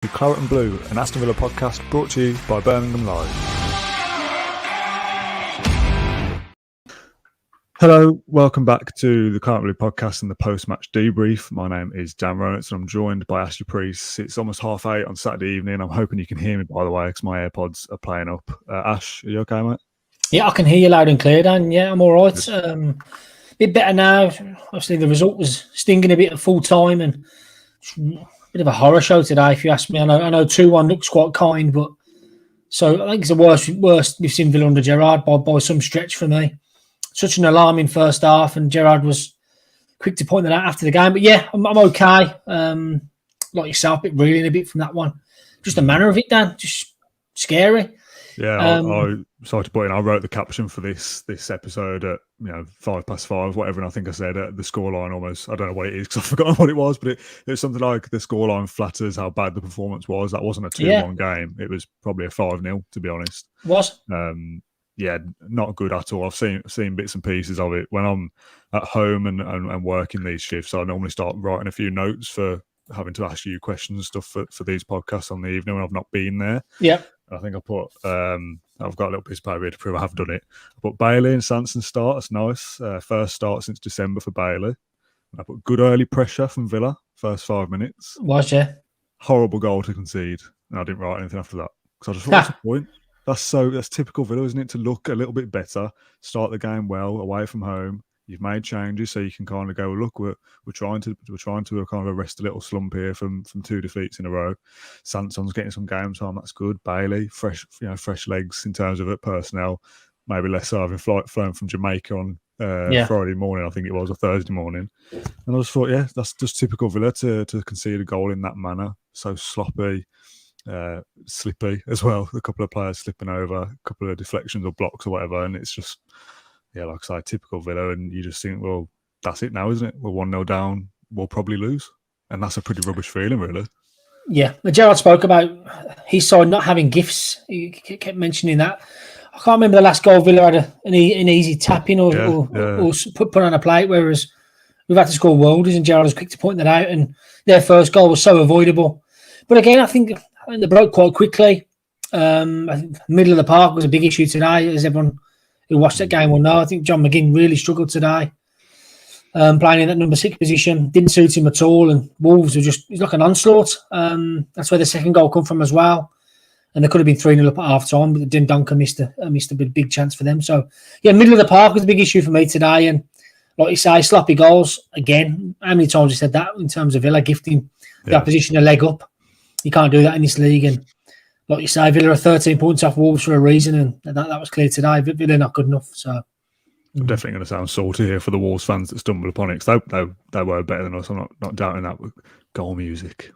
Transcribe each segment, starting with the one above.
The Claret and Blue, an Aston Villa podcast brought to you by Birmingham Live. Hello, welcome back to the Claret and Blue podcast and the post-match debrief. My name is Dan Ronitz and I'm joined by Ashley Priest. It's almost 8:30 on Saturday evening. I'm hoping you can hear me, by the way, because my AirPods are playing up. Ash, are you okay, mate? Yeah, I can hear you loud and clear, Dan. Yeah, I'm all right. A bit better now. Obviously, the result was stinging a bit at full time and bit of a horror show today, if you ask me. I know 2-1 looks quite kind, but so I think it's the worst we've seen Villa under Gerrard by some stretch for me. Such an alarming first half, and Gerrard was quick to point that out after the game. But yeah, I'm okay. Like yourself, a bit reeling a bit from that one. Just the manner of it, Dan, just scary. Yeah, sorry to put in. I wrote the caption for this episode at 5:05, whatever, and I think I said the scoreline almost. I don't know what it is because I've forgotten what it was, but it was something like the scoreline flatters how bad the performance was. That wasn't a 2-1 game. It was probably a 5-0, to be honest. Was? Yeah, not good at all. I've seen bits and pieces of it when I'm at home and working these shifts. I normally start writing a few notes for having to ask you questions and stuff for these podcasts on the evening when I've not been there. Yeah. I think I put, I've got a little piece of paper here to prove I have done it. I put Bailey and Sansone start. That's nice. First start since December for Bailey. I put good early pressure from Villa, first 5 minutes. Was, yeah. Horrible goal to concede. And I didn't write anything after that. Because I just thought, what's the point? That's typical Villa, isn't it? To look a little bit better, start the game well, away from home. You've made changes, so you can kind of go, look, we're trying to kind of arrest a little slump here from 2 defeats in a row. Sansone's getting some game time, that's good. Bailey, fresh legs in terms of it, personnel, maybe less so having flown from Jamaica on Friday morning, I think it was, or Thursday morning. And I just thought, yeah, that's just typical Villa to concede a goal in that manner, so sloppy. Slippy as well. A couple of players slipping over, a couple of deflections or blocks or whatever, and it's just, yeah, like I say, typical Villa. And you just think, well, that's it now, isn't it? We're 1-0 down. We'll probably lose, and that's a pretty rubbish feeling, really. Yeah, Gerrard spoke about his side not having gifts. He kept mentioning that. I can't remember the last goal Villa had an easy tap in or put on a plate, whereas we've had to score worldies, and Gerrard was quick to point that out. And their first goal was so avoidable. But again, I think they broke quite quickly. I think the middle of the park was a big issue today, as everyone who watched that game will know. I think John McGinn really struggled today, playing in that number 6 position. Didn't suit him at all, and Wolves were just like an onslaught. That's where the second goal come from as well. And there could have been 3-0 up at half time, but Dim Duncan missed a big chance for them. So, yeah, middle of the park was a big issue for me today. And like you say, sloppy goals. Again, how many times you said that in terms of Villa gifting the opposition a leg up? You can't do that in this league. And like you say, Villa are 13 points off Wolves for a reason, and that was clear today. But Villa not good enough. So I'm definitely going to sound salty here for the Wolves fans that stumble upon it. They were better than us. I'm not doubting that. With goal music,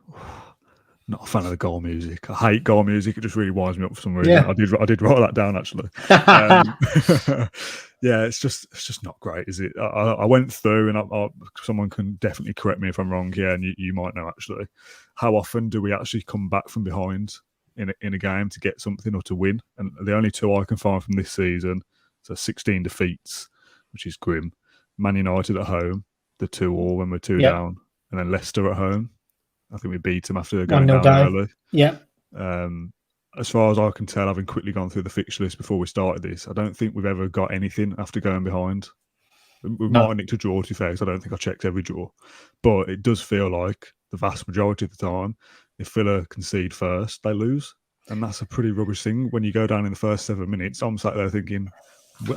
not a fan of the goal music. I hate goal music. It just really winds me up for some reason. Yeah. I did write that down actually. Yeah, it's just not great, is it? I went through, and someone can definitely correct me if I'm wrong here, and you might know actually. How often do we actually come back from behind in a game to get something or to win? And the only 2 I can find from this season, so 16 defeats, which is grim. Man United at home, the 2-2 when we're 2 down, and then Leicester at home. I think we beat them after going down early. Yeah. As far as I can tell, having quickly gone through the fixture list before we started this, I don't think we've ever got anything after going behind. We might have nicked a draw, to be fair, because I don't think I checked every draw. But it does feel like the vast majority of the time, if Villa concede first, they lose. And that's a pretty rubbish thing when you go down in the first 7 minutes. I'm sat there thinking,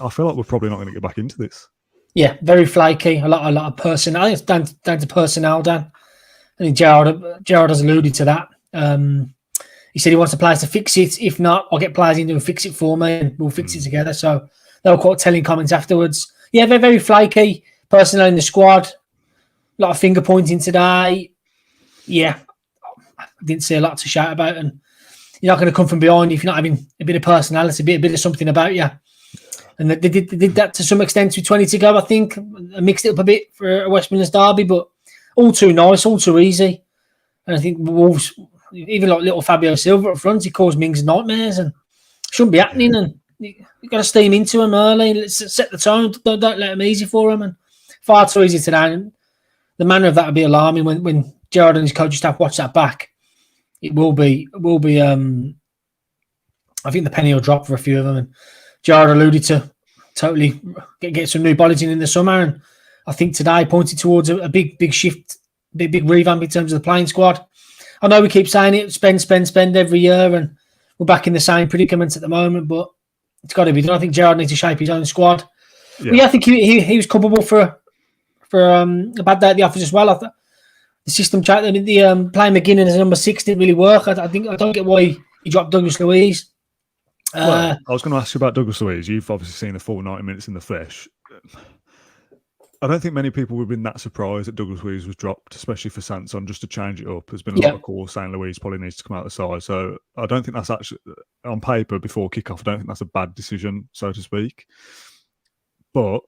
I feel like we're probably not going to get back into this. Yeah, very flaky. A lot of personnel. I think it's down to personnel, Dan. I think Gerrard has alluded to that. He said he wants the players to fix it. If not, I'll get players in to fix it for me, and we'll fix it together. So they were quite telling comments afterwards. Yeah, they're very flaky. Personnel in the squad. A lot of finger pointing today. Yeah, I didn't see a lot to shout about. And you're not going to come from behind if you're not having a bit of personality, a bit of something about you. And they did that to some extent with 20 to go, I think. I mixed it up a bit for a West Midlands derby, but all too nice, all too easy. And I think Wolves, even like little Fabio Silva up front, he caused Mings nightmares and shouldn't be happening. And you've got to steam into him early. Let's set the tone. Don't let him easy for him. And far too easy today. And the manner of that would be alarming when Gerrard and his coaching staff watch that back. it will be. I think the penny will drop for a few of them. And Gerard alluded to totally get some new bodies in the summer, and I think today pointed towards a big shift, big revamp in terms of the playing squad. I know we keep saying it, spend every year, and we're back in the same predicament at the moment, but it's got to be done. I think Gerard needs to shape his own squad. Yeah, I think he was culpable for a bad day at the office as well. I thought the system playing McGinn as a number 6 didn't really work. I don't get why he dropped Douglas Luiz. I was going to ask you about Douglas Luiz. You've obviously seen the full 90 minutes in the flesh. I don't think many people would have been that surprised that Douglas Luiz was dropped, especially for Sansone, just to change it up. There's been a lot of calls saying Luiz probably needs to come out the side. So I don't think that's actually, on paper, before kickoff, I don't think that's a bad decision, so to speak. But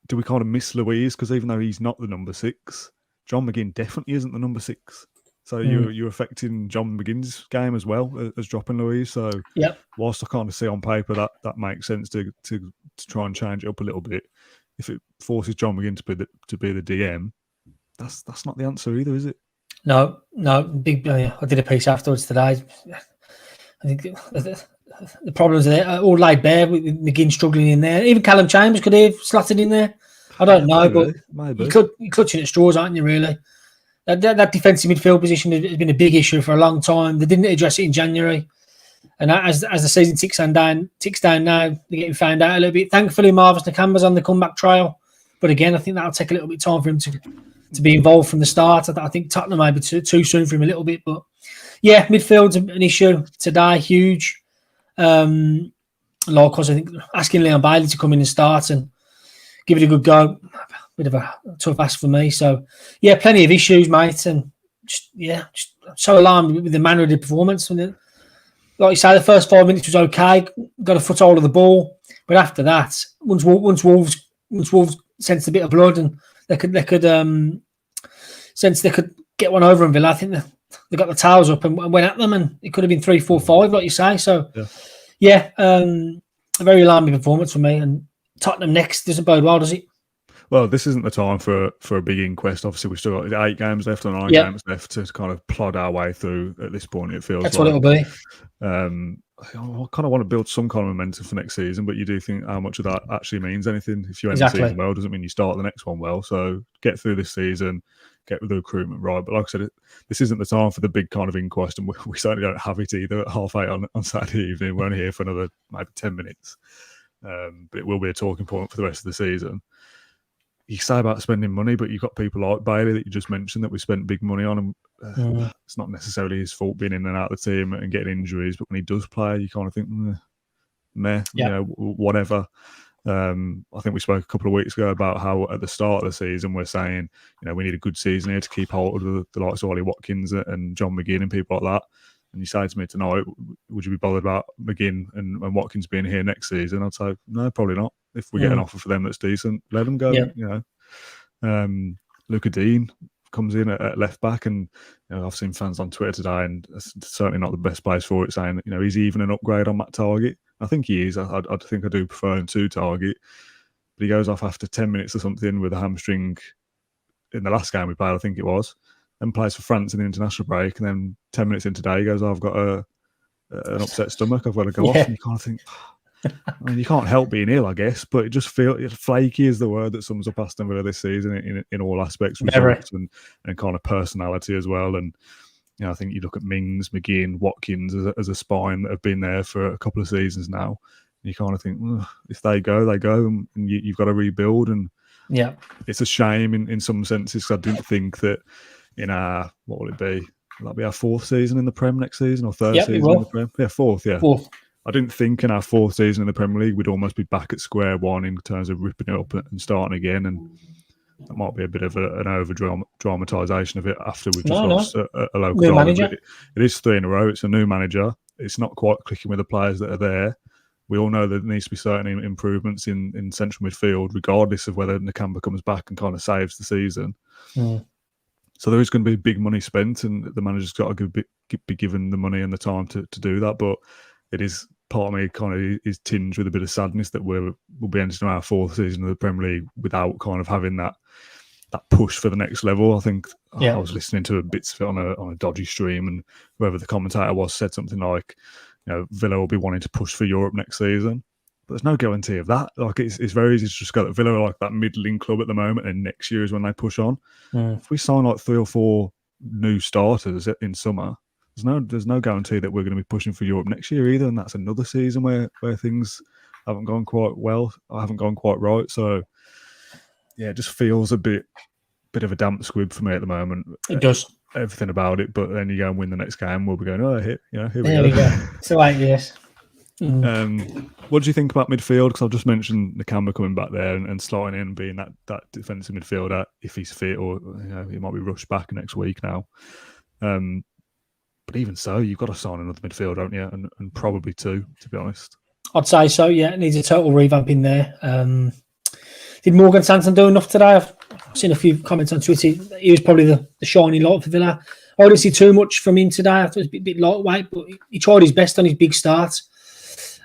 do we kind of miss Luiz? Because even though he's not the number 6, John McGinn definitely isn't the number 6. So you're affecting John McGinn's game as well as dropping Luiz. So whilst I kind of see on paper that makes sense to try and change it up a little bit, if it forces John McGinn to be the DM, that's not the answer either, is it? No. Big. I did a piece afterwards today. I think the problems are there, all laid bare with McGinn struggling in there. Even Callum Chambers could have slotted in there. I don't know, maybe. You're clutching at straws, aren't you? Really. That defensive midfield position has been a big issue for a long time. They didn't address it in January, and as the season ticks down now, they're getting found out a little bit. Thankfully, Marvis Nakamba's on the comeback trail, but again, I think that'll take a little bit of time for him to be involved from the start. I think Tottenham may be too soon for him a little bit, but yeah, midfield's an issue today, huge. Of course, I think asking Leon Bailey to come in and start and give it a good go. Bit of a tough ask for me. So, yeah, plenty of issues, mate. And just so alarmed with the manner of the performance. And like you say, the first 5 minutes was okay. Got a foothold of the ball. But after that, once Wolves sensed a bit of blood and they could sense they could get one over on Villa, I think they got the towels up and went at them. And it could have been 3-4-5, like you say. So, a very alarming performance for me. And Tottenham next doesn't bode well, does it? Well, this isn't the time for a big inquest. Obviously, we've still got 8 games left and 9 games left to kind of plod our way through at this point, it feels That's what it'll be. I kind of want to build some kind of momentum for next season, but you do think how much of that actually means anything. If you end the season well, doesn't mean you start the next one well. So get through this season, get the recruitment right. But like I said, this isn't the time for the big kind of inquest, and we certainly don't have it either at 8:30 on Saturday evening. We're only here for another maybe 10 minutes. But it will be a talking point for the rest of the season. You say about spending money, but you've got people like Bailey that you just mentioned that we spent big money on. And it's not necessarily his fault being in and out of the team and getting injuries, but when he does play, you kind of think, whatever. I think we spoke a couple of weeks ago about how at the start of the season we're saying, we need a good season here to keep hold of the likes of Ollie Watkins and John McGinn and people like that. And you say to me tonight, would you be bothered about McGinn and Watkins being here next season? I'd say, no, probably not. If we get an offer for them that's decent, let them go. Luca Dean comes in at left back, and I've seen fans on Twitter today, and it's certainly not the best place for it, saying he's even an upgrade on Matt Target. I think he is. I think I do prefer him to Target, but he goes off after 10 minutes or something with a hamstring in the last game we played, I think it was, and plays for France in the international break, and then 10 minutes in today he goes, I've got an upset stomach, I've got to go off, and you kind of think, you can't help being ill, I guess, but it just feels flaky is the word that sums up Aston Villa this season in all aspects, results and kind of personality as well. And I think you look at Mings, McGinn, Watkins as a spine that have been there for a couple of seasons now. And you kind of think, if they go, and you've got to rebuild. And it's a shame in some senses, because I didn't think that in our, what will it be? Will that be our 4th season in the Prem next season, or 3rd season in the Prem? Yeah, 4th. 4th. I didn't think in our 4th season in the Premier League we'd almost be back at square one in terms of ripping it up and starting again. And that might be a bit of an over-dramatisation of it after we've just lost a local new manager. It is 3 in a row. It's a new manager. It's not quite clicking with the players that are there. We all know that there needs to be certain improvements in central midfield, regardless of whether Nakamba comes back and kind of saves the season. So there is going to be big money spent, and the manager's got to be given the money and the time to do that. But it is, part of me kind of is tinged with a bit of sadness that we'll be entering our 4th season of the Premier League without kind of having that push for the next level. I think I was listening to bits of it on a dodgy stream, and whoever the commentator was said something like, Villa will be wanting to push for Europe next season. But there's no guarantee of that. Like it's very easy to just go that Villa are like that middling club at the moment, and next year is when they push on. If we sign like 3 or 4 new starters in summer, there's no guarantee that we're going to be pushing for Europe next year either, and that's another season where things haven't gone quite well, or haven't gone quite right. So yeah, it just feels a bit of a damp squib for me at the moment. It does. Everything about it, but then you go and win the next game, we'll be going, here we go. So 8 years. What do you think about midfield? Because I've just mentioned Nakamba coming back there and slotting in, being that defensive midfielder if he's fit, or he might be rushed back next week now. But even so, you've got to sign another midfielder, don't you? And probably 2, to be honest. I'd say so. Yeah, it needs a total revamp in there. Did Morgan Sanson do enough today? I've seen a few comments on Twitter. He was probably the shining light for Villa. I didn't see too much from him today. I thought it was a bit lightweight, but he tried his best on his big start.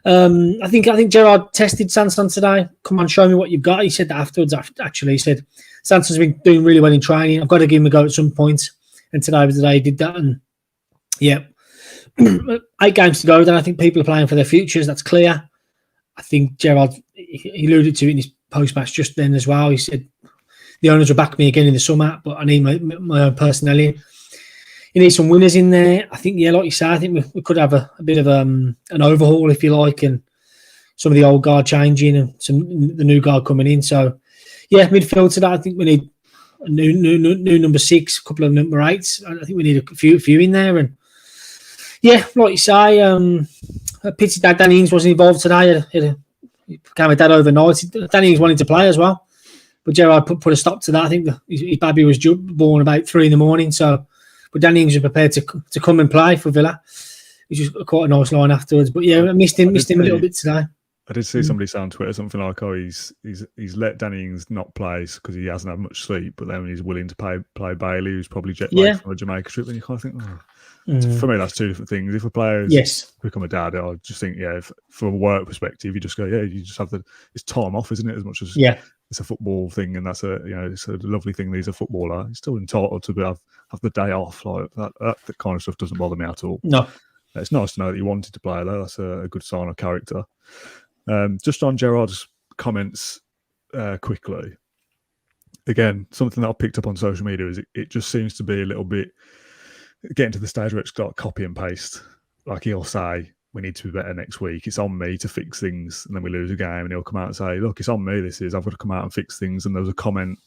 I think Gerrard tested Sanson today. Come on, show me what you've got. He said that afterwards. Actually, he said Sanson's been doing really well in training. I've got to give him a go at some point. And today was the day he did that. And yeah, 8 games to go. Then I think people are playing for their futures. That's clear. I think Gerrard, he alluded to it in his post-match just then as well. He said the owners will back me again in the summer, but I need my own personnel in. You need some winners in there. I think, like you say, I think we could have a bit of an overhaul, if you like, and some of the old guard changing and the new guard coming in. So, yeah, midfield today, I think we need a new number 6, a couple of number 8s. I think we need a few in there. And, yeah, like you say, pity that Danny Ings wasn't involved today. He became a dad overnight. Danny Ings wanted to play as well. But Gerrard put a stop to that. I think his baby was born about 3 a.m. So, but Danny Ings was prepared to come and play for Villa, which was quite a nice line afterwards. But yeah, I missed him a little bit today. I did see somebody say on Twitter something like, he's let Danny Ings not play because he hasn't had much sleep, but then he's willing to play Bailey, who's probably jet lagged from a Jamaica trip. And you kind of think, for me, that's 2 different things. If a player become a dad, I just think, from a work perspective, you just go, you just have it's time off, isn't it? As much as it's a football thing, and that's it's a lovely thing that he's a footballer. He's still entitled to have the day off. Like that kind of stuff doesn't bother me at all. No, it's nice to know that you wanted to play though. That's a good sign of character. Just on Gerrard's comments quickly, again, something that I picked up on social media is it just seems to be a little bit getting to the stage where it's got copy and paste. Like he'll say, we need to be better next week. It's on me to fix things. And then we lose a game and he'll come out and say, look, it's on me. I've got to come out and fix things. And there was a comment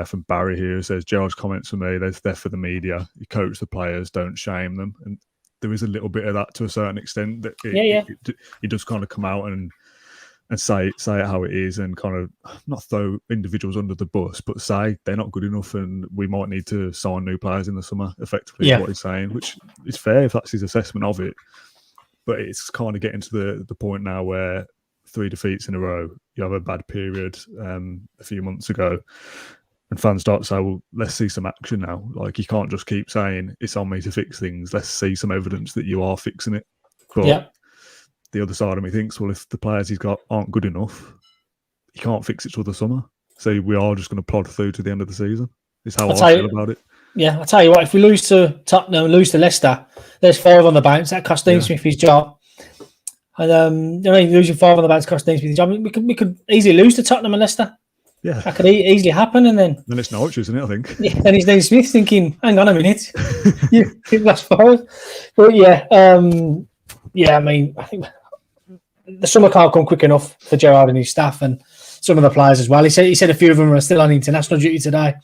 from Barry here who says, Gerrard's comments for me, they're for the media. You coach the players, don't shame them. And there is a little bit of that to a certain extent. That he does kind of come out and say it how it is, and kind of not throw individuals under the bus, but say they're not good enough and we might need to sign new players in the summer, effectively is what he's saying, which is fair if that's his assessment of it. But it's kind of getting to the point now where 3 defeats in a row, you have a bad period a few months ago, and fans start to say, well, let's see some action now. Like, you can't just keep saying, it's on me to fix things. Let's see some evidence that you are fixing it. But the other side of me thinks, well, if the players he's got aren't good enough, he can't fix it till the summer. So we are just going to plod through to the end of the season. Is how I feel about it. Yeah, I'll tell you what, if we lose to Tottenham and lose to Leicester, there's 5 on the bounce. That cost Dean Smith his job. And losing 5 on the bounce cost Dean Smith his job. We could easily lose to Tottenham and Leicester. Yeah. That could easily happen. And then it's Norwich, isn't it, I think? Yeah, then it's Dean Smith thinking, hang on a minute. You've lost 5. But I mean, I think the summer can't come quick enough for Gerrard and his staff and some of the players as well. He said a few of them are still on international duty today.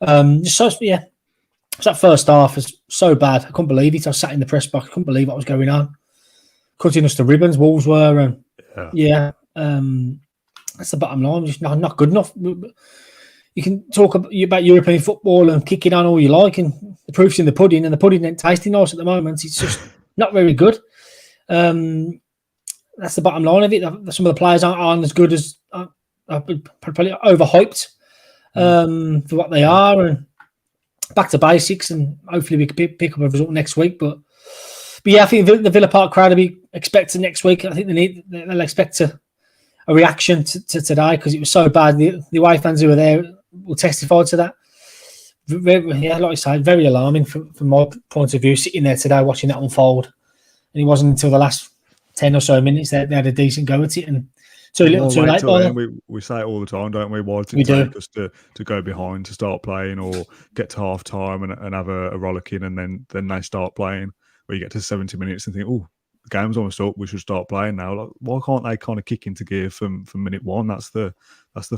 So that first half was so bad. I couldn't believe it. I sat in the press box. I couldn't believe what was going on. Cutting us to ribbons, Wolves were. And that's the bottom line. Just not good enough. You can talk about European football and kick it on all you like, and the proof's in the pudding, and the pudding ain't tasting nice at the moment. It's just not very good. That's the bottom line of it. Some of the players aren't as good as probably overhyped for what they are, and back to basics, and hopefully we can pick up a result next week. But I think the Villa Park crowd will be expecting next week. I think they'll expect a reaction to today, because it was so bad. The away fans who were there will testify to that. Like I say, very alarming from my point of view, sitting there today watching that unfold. And it wasn't until the last 10 or so minutes that they had a decent go at it. And too little, too late. We say it all the time, don't we? Why did it take us to go behind to start playing, or get to half time and have a rollicking, and then they start playing, where you get to 70 minutes and think, oh, the game's almost up, we should start playing now. Like, why can't they kind of kick into gear from minute one? That's the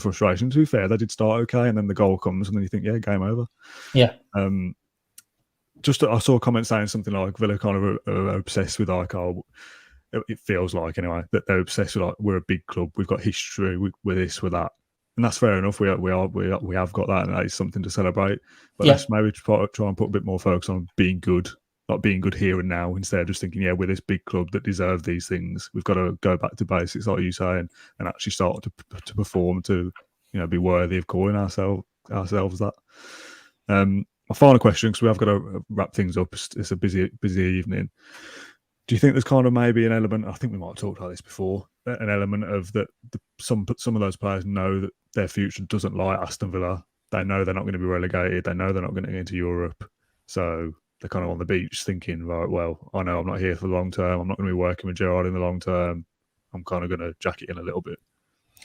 frustration. To be fair, they did start okay, and then the goal comes, and then you think, yeah, game over. Yeah. I saw a comment saying something like Villa kind of are obsessed with, like, it feels like anyway that they're obsessed with, like, we're a big club, we've got history, we're this, we're that, and that's fair enough. We have got that, and that is something to celebrate. But let's maybe try and put a bit more focus on being good, like being good here and now, instead of just thinking, yeah, we're this big club that deserve these things. We've got to go back to basics, like you say, and actually start to perform, to, you know, be worthy of calling ourselves that. My final question, because we have got to wrap things up. It's a busy evening. Do you think there's kind of maybe an element, I think we might have talked about this before, an element of that some of those players know that their future doesn't lie at Aston Villa. They know they're not going to be relegated. They know they're not going to get into Europe. So they're kind of on the beach thinking, right, well, I know I'm not here for the long term. I'm not going to be working with Gerrard in the long term. I'm kind of going to jack it in a little bit.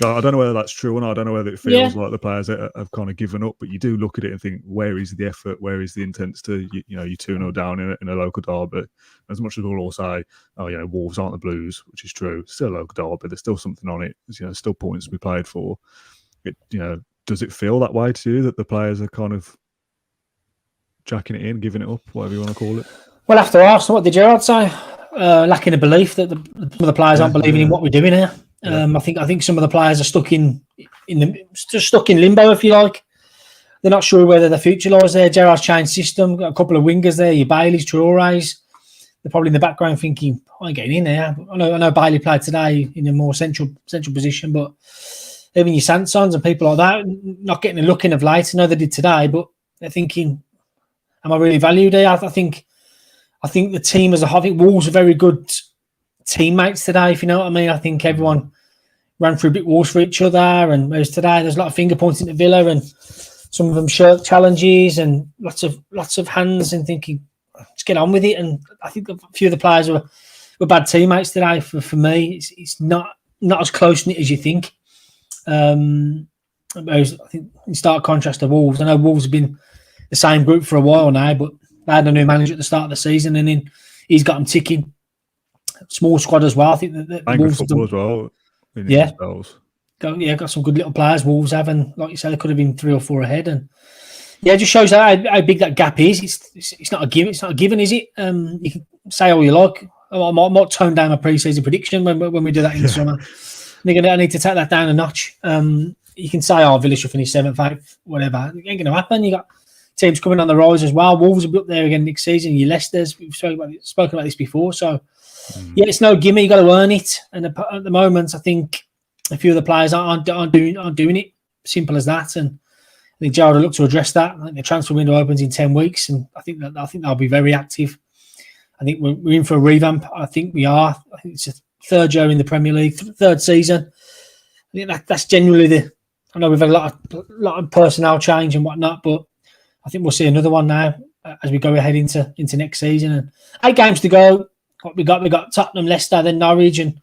I don't know whether that's true or not. I don't know whether it feels like the players have kind of given up, but you do look at it and think, where is the effort? Where is the intensity? You know, you're 2-0 down in a local derby. As much as we'll all say, oh, you know, Wolves aren't the Blues, which is true. Still a local derby. There's still something on it. There's, you know, still points to be played for. You know, does it feel that way to you, that the players are kind of jacking it in, giving it up, whatever you want to call it? Well, after Arsenal, what did Gerrard say? Lacking a belief that some of the players aren't believing in what we're doing here. I think some of the players are stuck in limbo, if you like. They're not sure whether the future lies there. Gerrard's changed system. Got a couple of wingers there. Your Baileys, Traore's. They're probably in the background thinking, I ain't getting in there. I know Bailey played today in a more central position, but even your Sansones and people like that, not getting a look in of late. I know they did today, but they're thinking, am I really valued here? I think the team as a whole, I think Wolves are very good teammates today, if you know what I mean. I think everyone ran through a bit walls for each other, and whereas today there's a lot of finger pointing to Villa, and some of them shirt challenges and lots of hands, and thinking, let's get on with it. And I think a few of the players were bad teammates today. For me, it's not as close knit as you think. Whereas I think in stark contrast to Wolves, I know Wolves have been the same group for a while now, but they had a new manager at the start of the season, and then he's got them ticking. Small squad as well. I think that the Wolves football as well. Got some good little players. Wolves have, and like you said, they could have been 3 or 4 ahead, and it just shows how big that gap is. It's not a given. It's not a given, is it? You can say all you like. I might tone down my pre-season prediction when we do that in the summer. I need to take that down a notch. You can say, Villa should finish 7th, 8th, whatever. It ain't going to happen. You got teams coming on the rise as well. Wolves will be up there again next season. Your Leicester's, we've spoken about this before. So, it's no gimme. You got to earn it. And at the moment, I think a few of the players aren't doing it. Simple as that. And I think Gerrard will look to address that. I think the transfer window opens in 10 weeks, and I think they'll be very active. I think we're in for a revamp. I think we are. I think it's a 3rd year in the Premier League, 3rd season. I think that's genuinely I know we've had a lot of personnel change and whatnot, but I think we'll see another one now as we go ahead into next season. And 8 games to go. We got Tottenham, Leicester, then Norwich, and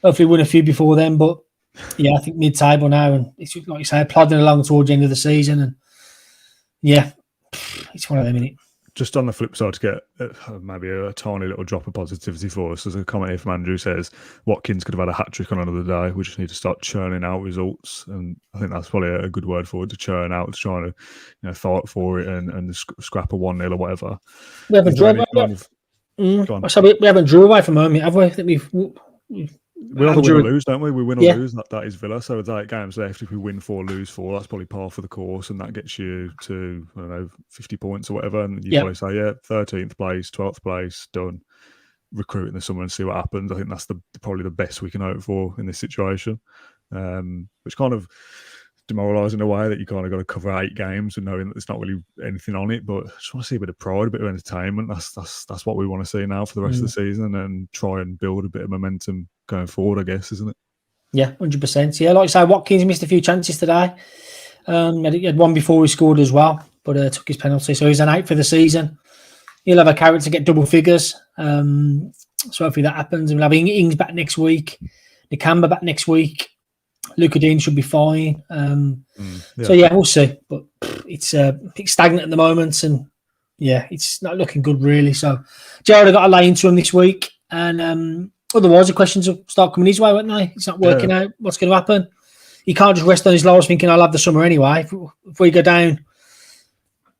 hopefully win a few before then. But yeah, I think mid-table now, and it's like you say, plodding along towards the end of the season. And yeah, it's one of them, innit? Just on the flip side, to get maybe a tiny little drop of positivity for us, there's a comment here from Andrew says Watkins could have had a hat-trick on another day. We just need to start churning out results, and I think that's probably a good word for it, to churn out, to try to fight for it and scrap a 1-0 or whatever. We haven't drawn. So we haven't drew away from home yet, have we? I think we either win or lose, don't we? We win or lose. That is Villa. So with 8 games left, if we win 4, lose 4, that's probably par for the course, and that gets you to 50 points or whatever. And you probably say, 13th place, 12th place, done. Recruit in the summer and see what happens. I think that's probably the best we can hope for in this situation, which kind of demoralising in a way that you kind of got to cover 8 games and knowing that there's not really anything on it. But I just want to see a bit of pride, a bit of entertainment. That's what we want to see now for the rest of the season, and try and build a bit of momentum going forward, I guess, isn't it? Yeah, 100%. Yeah, like I say, Watkins missed a few chances today. He had one before he scored as well, but took his penalty. So he's an out for the season. He'll have a carrot to get double figures. So hopefully that happens. We'll have Ings back next week. Nakamba back next week. Luca Dean should be fine. So yeah, we'll see. But it's stagnant at the moment, and yeah, it's not looking good really. So Gerald got a lay into him this week, and otherwise the questions will start coming his way, won't they? It's not working out. What's going to happen? He can't just rest on his laurels thinking I'll have the summer anyway. If we go down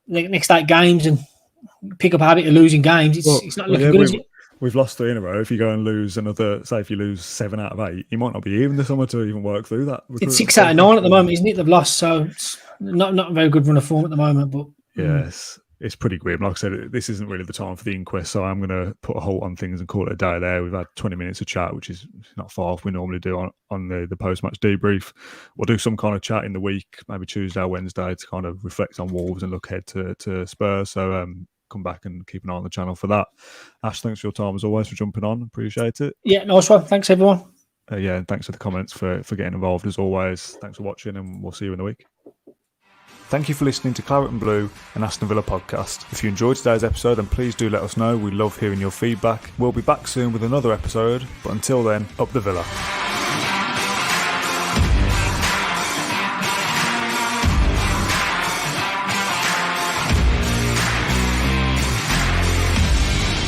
the next 8 games and pick up a habit of losing games, it's not looking good, is it? We've lost 3 in a row. If you go and lose another, say if you lose 7 out of 8, you might not be even this summer to even work through that. It's 6 out of 9 at the moment, isn't it? They've lost, so it's not a very good run of form at the moment. But yes, it's pretty grim. Like I said, this isn't really the time for the inquest, so I'm going to put a halt on things and call it a day there. We've had 20 minutes of chat, which is not far off we normally do on the post-match debrief. We'll do some kind of chat in the week, maybe Tuesday or Wednesday, to kind of reflect on Wolves and look ahead to Spurs. So come back and keep an eye on the channel for that. Ash, thanks for your time as always for jumping on. Appreciate it. Yeah, nice one. Thanks everyone. And thanks for the comments for getting involved as always. Thanks for watching, and we'll see you in the week. Thank you for listening to Claret and Blue, an Aston Villa podcast. If you enjoyed today's episode, then please do let us know. We love hearing your feedback. We'll be back soon with another episode, but until then, up the Villa.